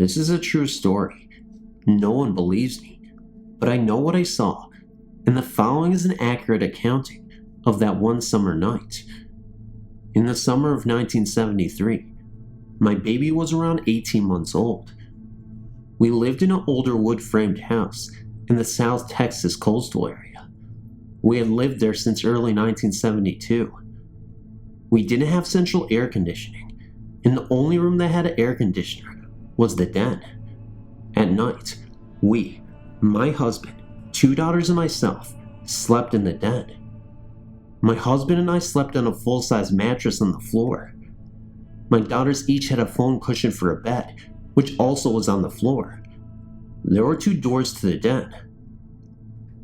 This is a true story. No one believes me, but I know what I saw, and the following is an accurate accounting of that one summer night. In the summer of 1973, my baby was around 18 months old. We lived in an older wood-framed house in the South Texas coastal area. We had lived there since early 1972. We didn't have central air conditioning, and the only room that had an air conditioner was the den. At night, we, my husband, 2 daughters and myself, slept in the den. My husband and I slept on a full-size mattress on the floor. My daughters each had a foam cushion for a bed, which also was on the floor. There were 2 doors to the den.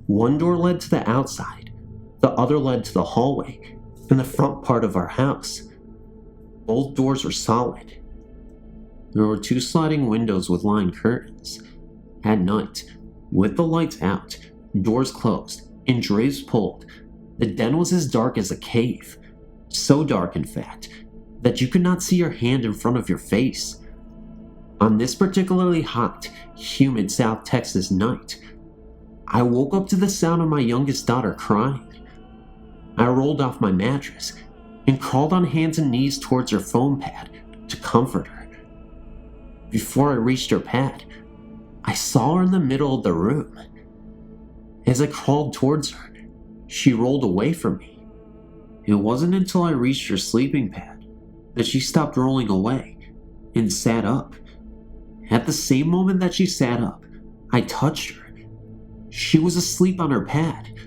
One door led to the outside, the other led to the hallway and the front part of our house. Both doors were solid. There were 2 sliding windows with lined curtains. At night, with the lights out, doors closed, and drapes pulled, the den was as dark as a cave. So dark, in fact, that you could not see your hand in front of your face. On this particularly hot, humid South Texas night, I woke up to the sound of my youngest daughter crying. I rolled off my mattress and crawled on hands and knees towards her foam pad to comfort her. Before I reached her pad, I saw her in the middle of the room. As I crawled towards her, she rolled away from me. It wasn't until I reached her sleeping pad that she stopped rolling away and sat up. At the same moment that she sat up, I touched her. She was asleep on her pad.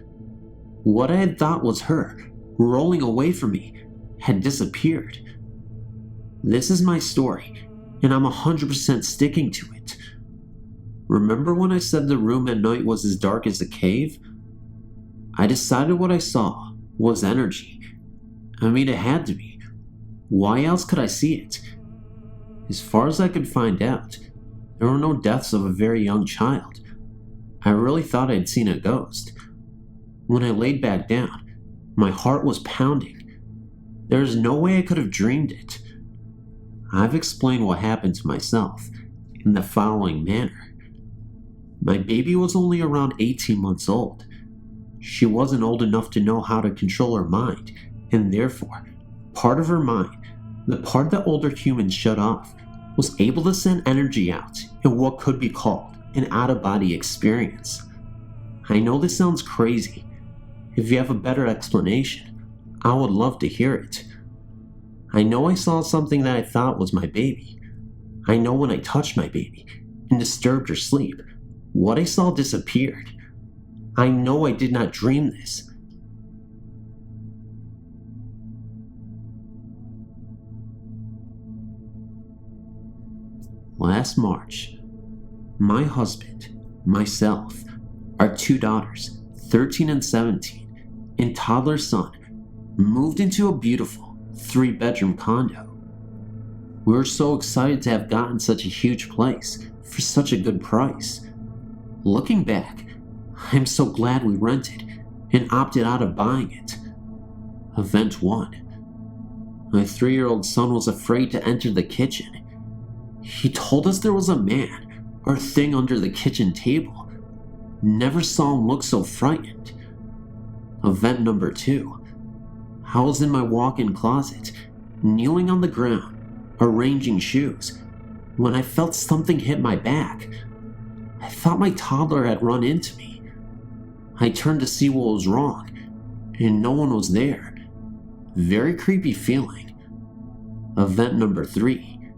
What I had thought was her rolling away from me had disappeared. This is my story, and I'm 100% sticking to it. Remember when I said the room at night was as dark as a cave? I decided what I saw was energy. I mean, it had to be. Why else could I see it? As far as I could find out, there were no deaths of a very young child. I really thought I'd seen a ghost. When I laid back down, my heart was pounding. There is no way I could have dreamed it. I've explained what happened to myself in the following manner. My baby was only around 18 months old. She wasn't old enough to know how to control her mind, and therefore, part of her mind, the part that older humans shut off, was able to send energy out in what could be called an out-of-body experience. I know this sounds crazy. If you have a better explanation, I would love to hear it. I know I saw something that I thought was my baby. I know when I touched my baby and disturbed her sleep, what I saw disappeared. I know I did not dream this. Last March, my husband, myself, our 2 daughters, 13 and 17, and toddler son, moved into a beautiful 3-bedroom condo. We were so excited to have gotten such a huge place for such a good price. Looking back, I'm so glad we rented and opted out of buying it. Event 1. My 3-year-old son was afraid to enter the kitchen. He told us there was a man or thing under the kitchen table. Never saw him look so frightened. Event number 2. I was in my walk-in closet, kneeling on the ground, arranging shoes, when I felt something hit my back. I thought my toddler had run into me. I turned to see what was wrong, and no one was there. Very creepy feeling. Event number 3.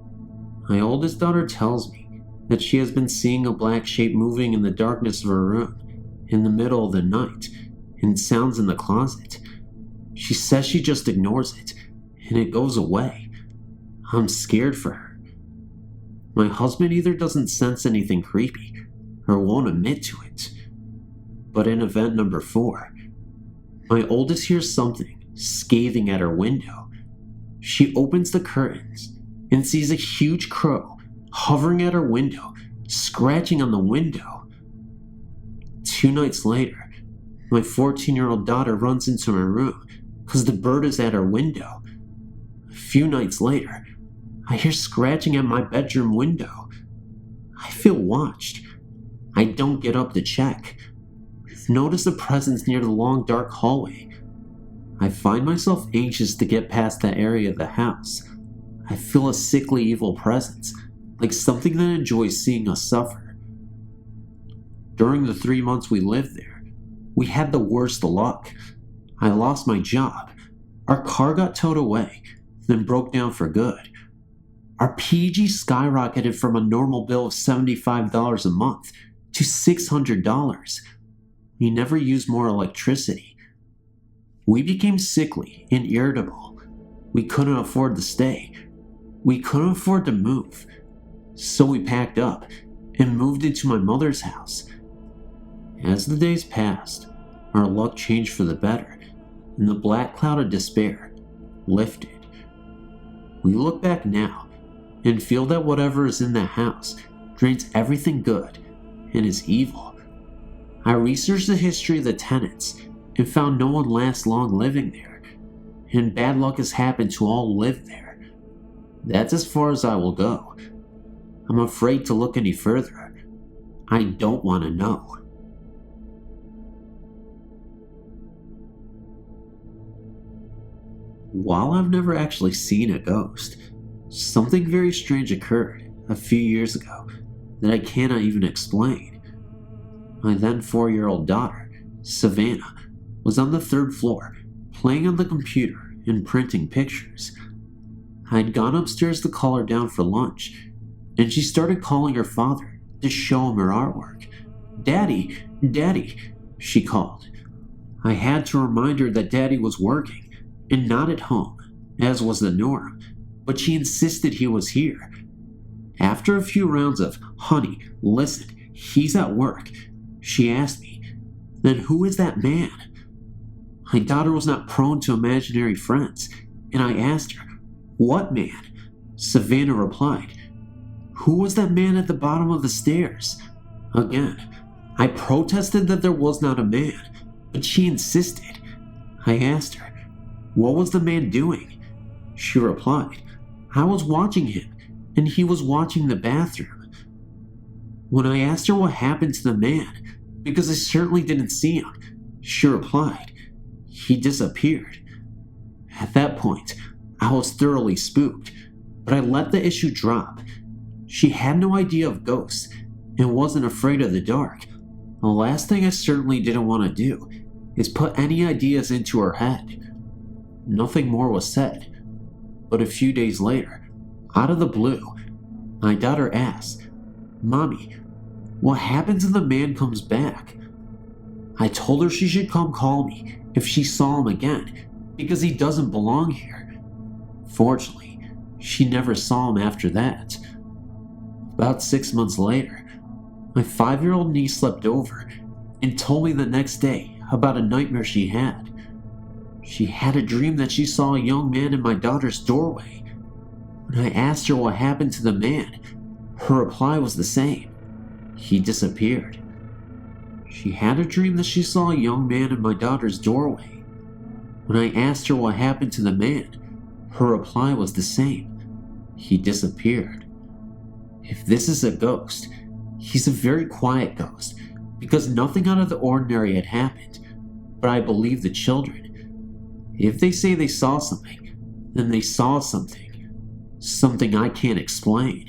My oldest daughter tells me that she has been seeing a black shape moving in the darkness of her room in the middle of the night and sounds in the closet. She says she just ignores it and it goes away. I'm scared for her. My husband either doesn't sense anything creepy or won't admit to it. But in event number 4, my oldest hears something scathing at her window. She opens the curtains and sees a huge crow hovering at her window, scratching on the window. 2 nights later, my 14-year-old daughter runs into my room because the bird is at her window. A few nights later, I hear scratching at my bedroom window. I feel watched. I don't get up to check. Notice a presence near the long dark hallway. I find myself anxious to get past that area of the house. I feel a sickly evil presence, like something that enjoys seeing us suffer. During the 3 months we lived there, we had the worst luck. I lost my job. Our car got towed away, then broke down for good. Our PG skyrocketed from a normal bill of $75 a month to $600. We never used more electricity. We became sickly and irritable. We couldn't afford to stay. We couldn't afford to move. So we packed up and moved into my mother's house. As the days passed, our luck changed for the better, and the black cloud of despair lifted. We look back now and feel that whatever is in that house drains everything good and is evil. I researched the history of the tenants and found no one lasts long living there, and bad luck has happened to all who live there. That's as far as I will go. I'm afraid to look any further. I don't want to know. While I've never actually seen a ghost, something very strange occurred a few years ago that I cannot even explain. My then 4-year-old daughter, Savannah, was on the 3rd floor playing on the computer and printing pictures. I had gone upstairs to call her down for lunch, and she started calling her father to show him her artwork. "Daddy, Daddy," she called. I had to remind her that Daddy was working and not at home, as was the norm, but she insisted he was here. After a few rounds of, "Honey, listen, he's at work," she asked me, "Then who is that man?" My daughter was not prone to imaginary friends, and I asked her, "What man?" Savannah replied, "Who was that man at the bottom of the stairs?" Again, I protested that there was not a man, but she insisted. I asked her, "What was the man doing?" She replied, "I was watching him, and he was watching the bathroom." When I asked her what happened to the man, because I certainly didn't see him, she replied, "He disappeared." At that point, I was thoroughly spooked, but I let the issue drop. She had no idea of ghosts and wasn't afraid of the dark. The last thing I certainly didn't want to do is put any ideas into her head. Nothing more was said, but a few days later, out of the blue, my daughter asked, "Mommy, what happens if the man comes back?" I told her she should come call me if she saw him again, because he doesn't belong here. Fortunately, she never saw him after that. About 6 months later, my 5-year-old niece slept over and told me the next day about a nightmare she had. She had a dream that she saw a young man in my daughter's doorway. When I asked her what happened to the man, her reply was the same. He disappeared. She had a dream that she saw a young man in my daughter's doorway. When I asked her what happened to the man, her reply was the same. He disappeared. If this is a ghost, he's a very quiet ghost, because nothing out of the ordinary had happened, but I believe the children. If they say they saw something, then they saw something. Something I can't explain.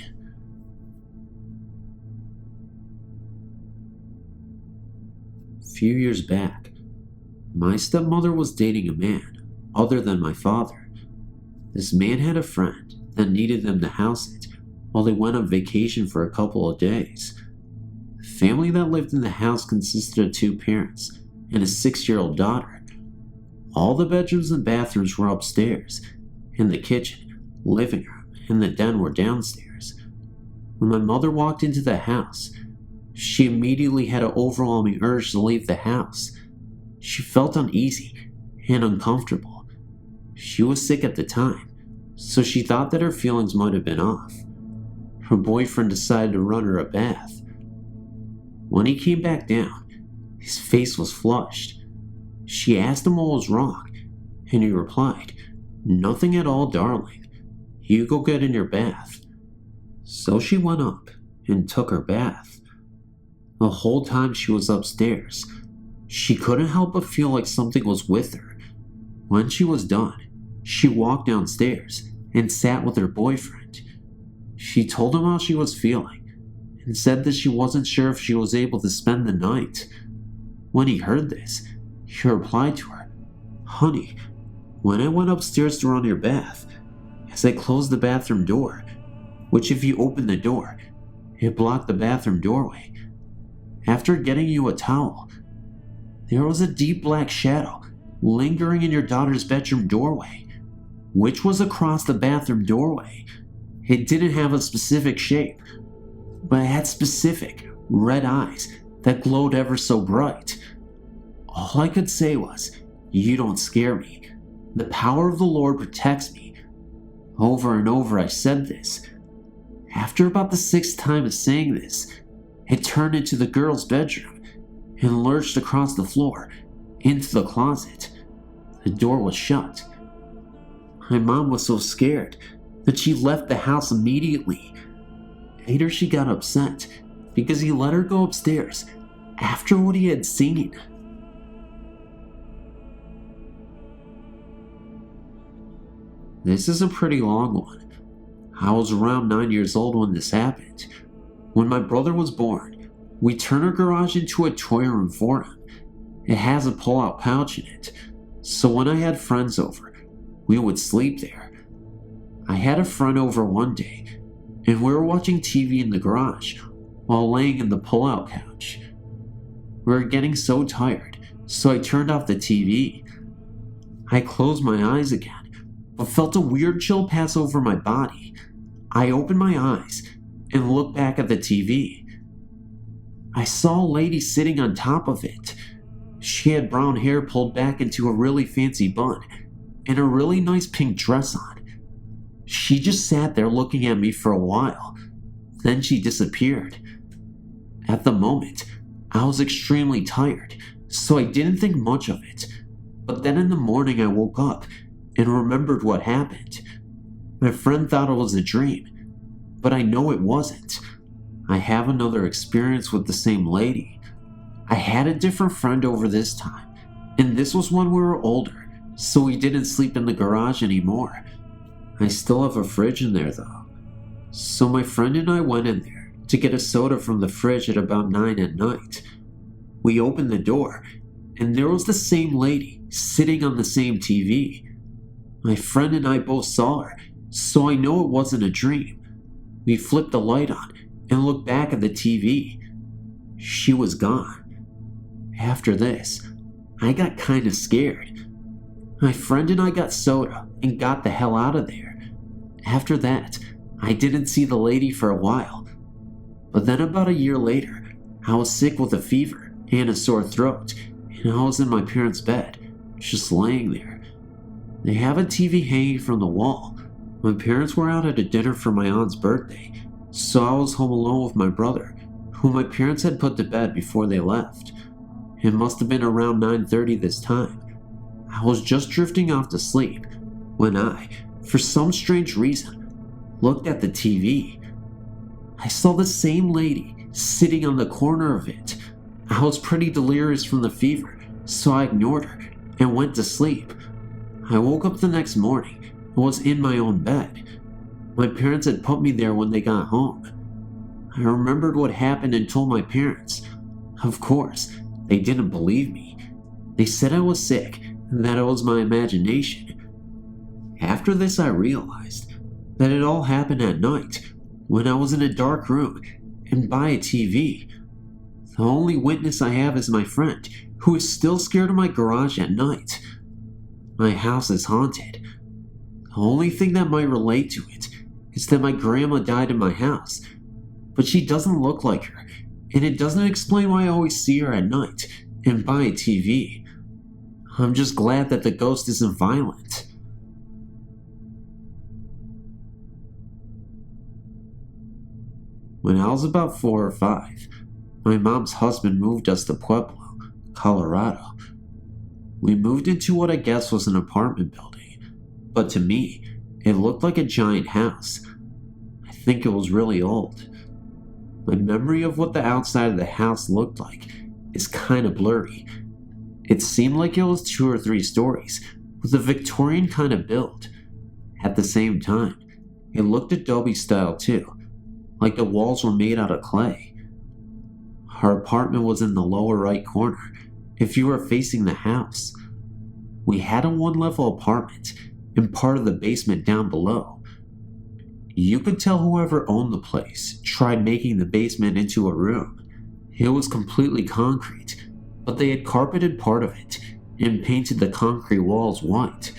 A few years back, my stepmother was dating a man other than my father. This man had a friend that needed them to house it while they went on vacation for a couple of days. The family that lived in the house consisted of 2 parents and a 6-year-old daughter. All the bedrooms and bathrooms were upstairs, and the kitchen, living room, and the den were downstairs. When my mother walked into the house, she immediately had an overwhelming urge to leave the house. She felt uneasy and uncomfortable. She was sick at the time, so she thought that her feelings might have been off. Her boyfriend decided to run her a bath. When he came back down, his face was flushed. She asked him what was wrong, and he replied, "Nothing at all, darling. You go get in your bath." So she went up and took her bath. The whole time she was upstairs, she couldn't help but feel like something was with her. When she was done, she walked downstairs and sat with her boyfriend. She told him how she was feeling and said that she wasn't sure if she was able to spend the night. When he heard this, he replied to her, "Honey, when I went upstairs to run your bath, as I closed the bathroom door, which if you opened the door, it blocked the bathroom doorway. After getting you a towel, there was a deep black shadow lingering in your daughter's bedroom doorway, which was across the bathroom doorway. It didn't have a specific shape, but it had specific red eyes that glowed ever so bright. All I could say was, 'You don't scare me. The power of the Lord protects me.' Over and over I said this. After about the 6th time of saying this, it turned into the girl's bedroom and lurched across the floor into the closet. The door was shut. My mom was so scared that she left the house immediately. Later she got upset because he let her go upstairs after what he had seen. This is a pretty long one. I was around 9 years old when this happened. When my brother was born, we turned our garage into a toy room for him. It has a pull-out pouch in it, so when I had friends over, we would sleep there. I had a friend over one day, and we were watching TV in the garage while laying in the pull-out couch. We were getting so tired, so I turned off the TV. I closed my eyes again, but felt a weird chill pass over my body. I opened my eyes and looked back at the TV. I saw a lady sitting on top of it. She had brown hair pulled back into a really fancy bun and a really nice pink dress on. She just sat there looking at me for a while. Then she disappeared. At the moment, I was extremely tired, so I didn't think much of it. But then in the morning I woke up and remembered what happened. My friend thought it was a dream, but I know it wasn't. I have another experience with the same lady. I had a different friend over this time, and this was when we were older, so we didn't sleep in the garage anymore. I still have a fridge in there though. So my friend and I went in there to get a soda from the fridge at about 9 at night. We opened the door, and there was the same lady sitting on the same TV. My friend and I both saw her, so I know it wasn't a dream. We flipped the light on and looked back at the TV. She was gone. After this, I got kind of scared. My friend and I got soda and got the hell out of there. After that, I didn't see the lady for a while. But then about a year later, I was sick with a fever and a sore throat, and I was in my parents' bed, just laying there. They have a TV hanging from the wall. My parents were out at a dinner for my aunt's birthday, so I was home alone with my brother, who my parents had put to bed before they left. It must have been around 9:30 this time. I was just drifting off to sleep when I, for some strange reason, looked at the TV. I saw the same lady sitting on the corner of it. I was pretty delirious from the fever, so I ignored her and went to sleep. I woke up the next morning and was in my own bed. My parents had put me there when they got home. I remembered what happened and told my parents. Of course, they didn't believe me. They said I was sick and that it was my imagination. After this, I realized that it all happened at night when I was in a dark room and by a TV. The only witness I have is my friend, who is still scared of my garage at night. My house is haunted. The only thing that might relate to it is that my grandma died in my house, but she doesn't look like her, and it doesn't explain why I always see her at night and by a TV. I'm just glad that the ghost isn't violent. When I was about 4 or 5, my mom's husband moved us to Pueblo, Colorado. We moved into what I guess was an apartment building, but to me, it looked like a giant house. I think it was really old. My memory of what the outside of the house looked like is kind of blurry. It seemed like it was 2 or 3 stories, with a Victorian kind of build. At the same time, it looked Adobe style too, like the walls were made out of clay. Our apartment was in the lower right corner, if you were facing the house. We had a 1-level apartment, and part of the basement down below. You could tell whoever owned the place tried making the basement into a room. It was completely concrete, but they had carpeted part of it and painted the concrete walls white.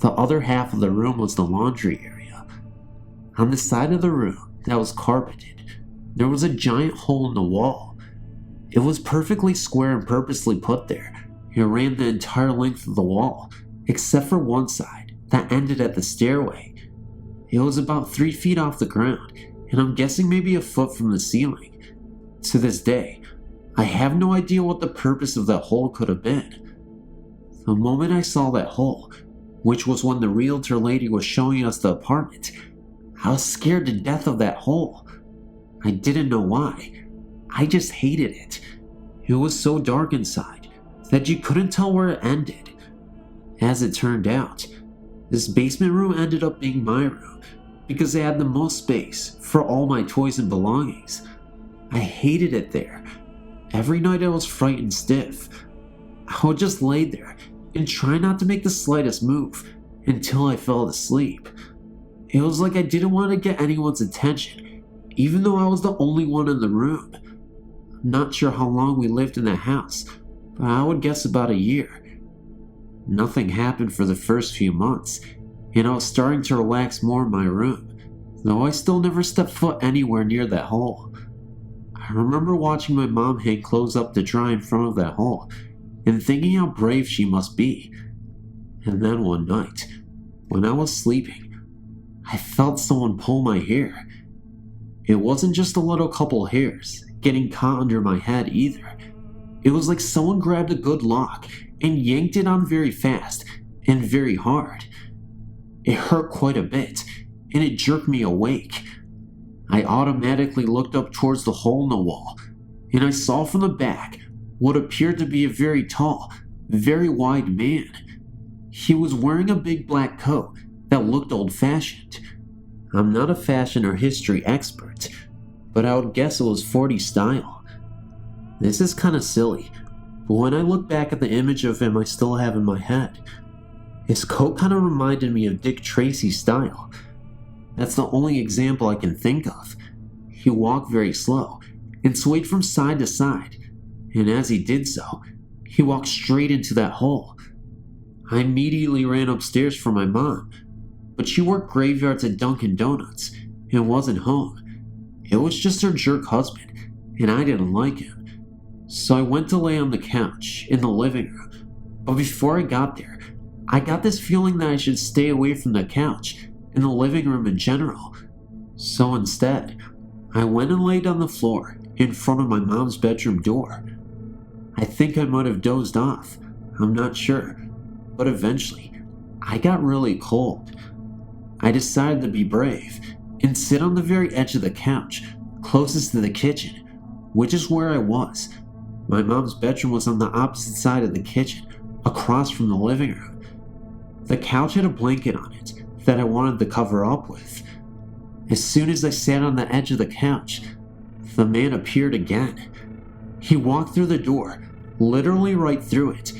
The other half of the room was the laundry area. On the side of the room that was carpeted, there was a giant hole in the wall. It was perfectly square and purposely put there. It ran the entire length of the wall, except for one side that ended at the stairway. It was about 3 feet off the ground, and I'm guessing maybe a foot from the ceiling. To this day, I have no idea what the purpose of that hole could have been. The moment I saw that hole, which was when the realtor lady was showing us the apartment, I was scared to death of that hole. I didn't know why. I just hated it. It was so dark inside that you couldn't tell where it ended. As it turned out, this basement room ended up being my room because it had the most space for all my toys and belongings. I hated it there. Every night I was frightened stiff. I would just lay there and try not to make the slightest move until I fell asleep. It was like I didn't want to get anyone's attention, even though I was the only one in the room. I'm not sure how long we lived in the house, but I would guess about a year. Nothing happened for the first few months, and I was starting to relax more in my room, though I still never stepped foot anywhere near that hole. I remember watching my mom hang clothes up to dry in front of that hole, and thinking how brave she must be. And then one night, when I was sleeping, I felt someone pull my hair. It wasn't just a little couple hairs getting caught under my head either. It was like someone grabbed a good lock and yanked it on very fast and very hard. It hurt quite a bit, and it jerked me awake. I automatically looked up towards the hole in the wall, and I saw from the back what appeared to be a very tall, very wide man. He was wearing a big black coat that looked old-fashioned. I'm not a fashion or history expert, but I would guess it was 40s style. This is kinda silly, but when I look back at the image of him I still have in my head, his coat kinda reminded me of Dick Tracy's style. That's the only example I can think of. He walked very slow and swayed from side to side, and as he did so, he walked straight into that hole. I immediately ran upstairs for my mom, but she worked graveyards at Dunkin' Donuts and wasn't home. It was just her jerk husband, and I didn't like him. So I went to lay on the couch in the living room, but before I got there, I got this feeling that I should stay away from the couch and the living room in general. So instead, I went and laid on the floor in front of my mom's bedroom door. I think I might have dozed off, I'm not sure, but eventually, I got really cold. I decided to be brave and sit on the very edge of the couch, closest to the kitchen, which is where I was. My mom's bedroom was on the opposite side of the kitchen, across from the living room. The couch had a blanket on it that I wanted to cover up with. As soon as I sat on the edge of the couch, the man appeared again. He walked through the door, literally right through it,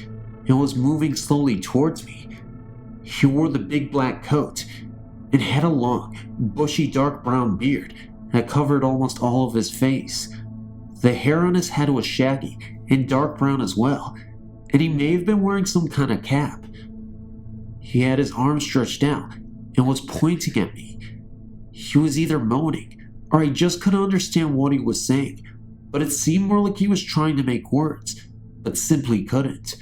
and was moving slowly towards me. He wore the big black coat and had a long, bushy dark brown beard that covered almost all of his face. The hair on his head was shaggy and dark brown as well, and he may have been wearing some kind of cap. He had his arms stretched out and was pointing at me. He was either moaning or I just couldn't understand what he was saying, but it seemed more like he was trying to make words, but simply couldn't.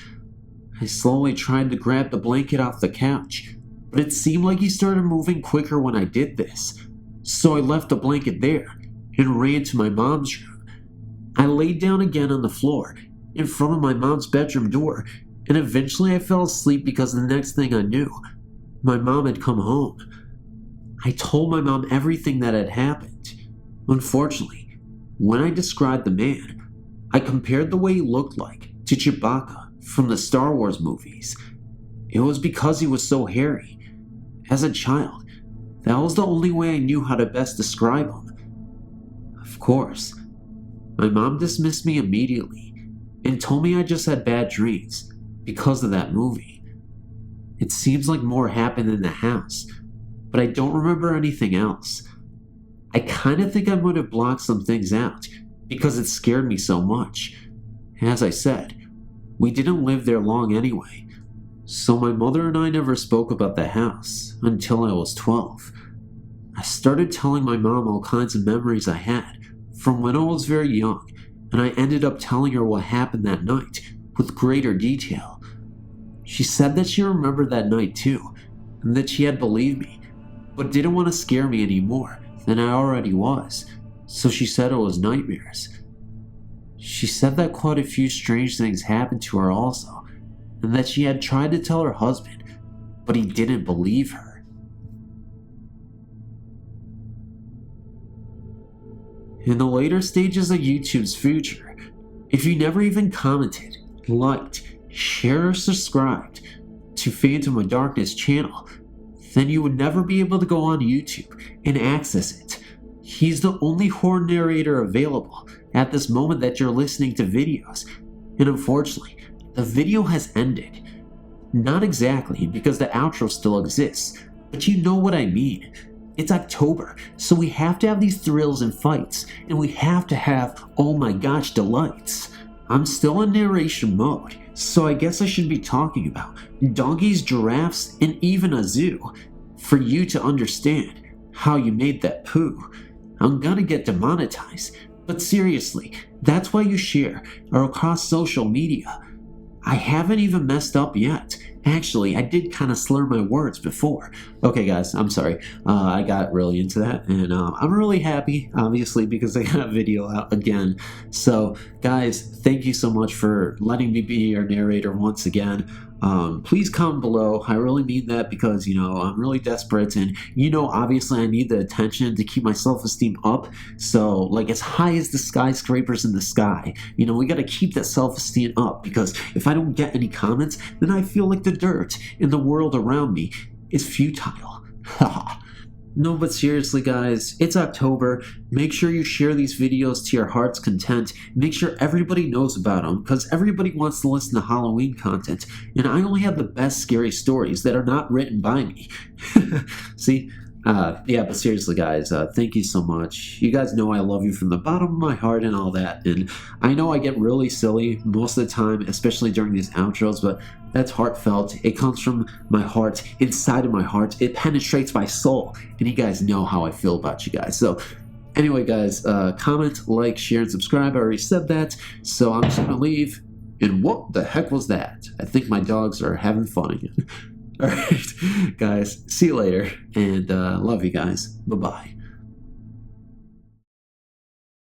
I slowly tried to grab the blanket off the couch, but it seemed like he started moving quicker when I did this, so I left the blanket there and ran to my mom's room. I laid down again on the floor in front of my mom's bedroom door, and eventually I fell asleep because the next thing I knew, my mom had come home. I told my mom everything that had happened. Unfortunately, when I described the man, I compared the way he looked like to Chewbacca from the Star Wars movies. It was because he was so hairy. As a child, that was the only way I knew how to best describe him. Of course, my mom dismissed me immediately and told me I just had bad dreams because of that movie. It seems like more happened in the house, but I don't remember anything else. I kind of think I might have blocked some things out because it scared me so much. As I said, we didn't live there long anyway, so my mother and I never spoke about the house until I was 12. I started telling my mom all kinds of memories I had from when I was very young, and I ended up telling her what happened that night with greater detail. She said that she remembered that night too, and that she had believed me, but didn't want to scare me any more than I already was, so she said it was nightmares. She said that quite a few strange things happened to her also, and that she had tried to tell her husband, but he didn't believe her. In the later stages of YouTube's future, if you never even commented, liked, shared, or subscribed to Phantom of Darkness channel, then you would never be able to go on YouTube and access it. He's the only horror narrator available at this moment that you're listening to videos, and unfortunately, the video has ended. Not exactly, because the outro still exists, but you know what I mean. It's October, so we have to have these thrills and fights, and we have to have, oh my gosh, delights. I'm still in narration mode, so I guess I should be talking about donkeys, giraffes, and even a zoo, for you to understand how you made that poo. I'm gonna get demonetized, but seriously, that's why you share or across social media. I haven't even messed up yet. Actually, I did kind of slur my words before. Okay guys, I'm sorry. I got really into that, and I'm really happy, obviously, because I got a video out again. So guys, thank you so much for letting me be your narrator once again. Please comment below. I really mean that because, you know, I'm really desperate, and, you know, obviously I need the attention to keep my self-esteem up. So, like, as high as the skyscrapers in the sky, you know, we gotta keep that self-esteem up, because if I don't get any comments, then I feel like the dirt in the world around me is futile. Haha. No, but seriously guys, it's October. Make sure you share these videos to your heart's content. Make sure everybody knows about them, because everybody wants to listen to Halloween content, and I only have the best scary stories that are not written by me. See? Yeah, but seriously guys, thank you so much. You guys know I love you from the bottom of my heart and all that, and I know I get really silly most of the time, especially during these outros, but that's heartfelt. It comes from my heart, inside of my heart. It penetrates my soul, and you guys know how I feel about you guys. So anyway guys, comment, like, share, and subscribe. I already said that, so I'm just gonna leave. And what the heck was that? I think my dogs are having fun again. Alright, guys, see you later, and love you guys. Bye-bye.